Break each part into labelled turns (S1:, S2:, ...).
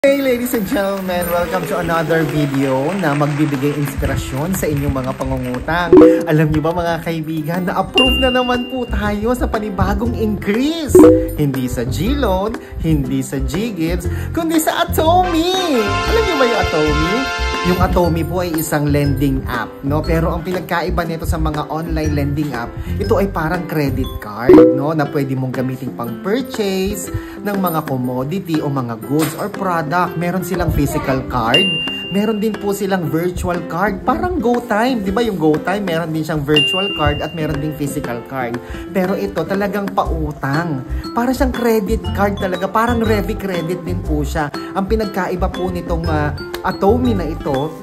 S1: Hey ladies and gentlemen, welcome to another video na magbibigay inspirasyon sa inyong mga pangungutang. Alam niyo ba mga kaibigan na approve na naman po tayo sa panibagong increase. Hindi sa G-Loan, hindi sa G-Gives, kundi sa Atome. Alam niyo ba yung Atome? Yung Atome po ay isang lending app, no? Pero ang pinagkaiba nito sa mga online lending app, ito ay parang credit card, no? Na pwede mong gamitin pang purchase ng mga commodity o mga goods or product. Meron silang physical card, meron din po silang virtual card, parang GoTime, di ba yung GoTime, meron din siyang virtual card at meron din physical card. Pero ito talagang pautang, para siyang credit card talaga, parang Revi Credit din po siya. Ang pinagkaiba po nitong Atome na ito,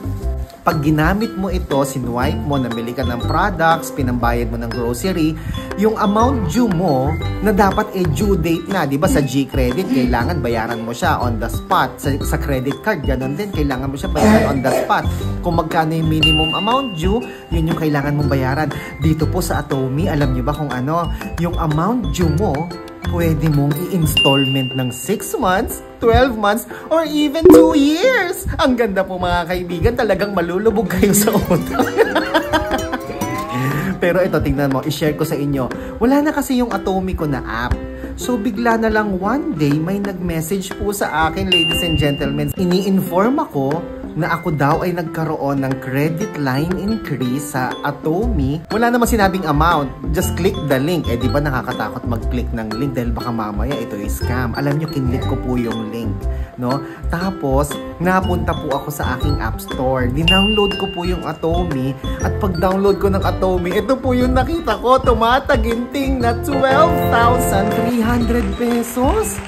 S1: pag ginamit mo ito, sinwipe mo, namili ka ng products, pinambayad mo ng grocery, yung amount due mo na dapat due date na, di ba sa G-Credit, kailangan bayaran mo siya on the spot. Sa credit card, ganun din, kailangan mo siya bayaran on the spot. Kung magkano yung minimum amount due, yun yung kailangan mong bayaran. Dito po sa Atome, alam nyo ba kung ano, yung amount due mo, pwede mong i-installment ng 6 months, 12 months, or even 2 years. Ang ganda po mga kaibigan, talagang malulubog kayo sa utang. Pero ito, tingnan mo, i-share ko sa inyo. Wala na kasi yung Atome ko na app. So bigla na lang one day, may nag-message po sa akin, ladies and gentlemen. Ini-inform ako na ako daw ay nagkaroon ng credit line increase sa Atome. Wala naman sinabing amount. Just click the link. Eh, di ba nakakatakot mag-click ng link dahil baka mamaya ito ay scam. Alam nyo, kinlik ko po yung link. No? Tapos, napunta po ako sa aking app store. Dinownload ko po yung Atome. At pag-download ko ng Atome, ito po yung nakita ko. Tumataginting na 12,300 pesos.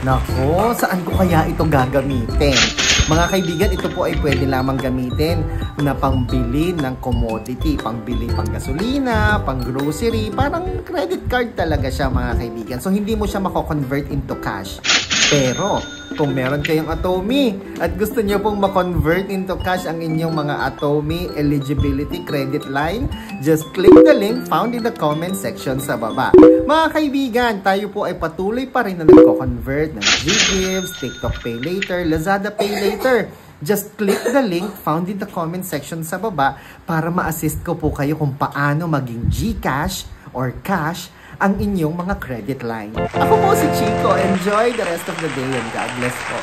S1: Nako, saan ko kaya ito gagamitin? Mga kaibigan, ito po ay pwede lamang gamitin na pangbili ng commodity, pangbili pang gasolina, pang grocery, parang credit card talaga siya mga kaibigan. So hindi mo siya mako-convert into cash. Pero kung meron kayong Atome at gusto niyo pong ma-convert into cash ang inyong mga Atome eligibility credit line, just click the link found in the comment section sa baba. Mga kaibigan, tayo po ay patuloy pa rin na nagko-convert ng G-Gives, TikTok Pay Later, Lazada Pay Later. Just click the link found in the comment section sa baba para ma-assist ko po kayo kung paano maging GCash or cash ang inyong mga credit line. Ako po si Chico. Enjoy the rest of the day and God bless po.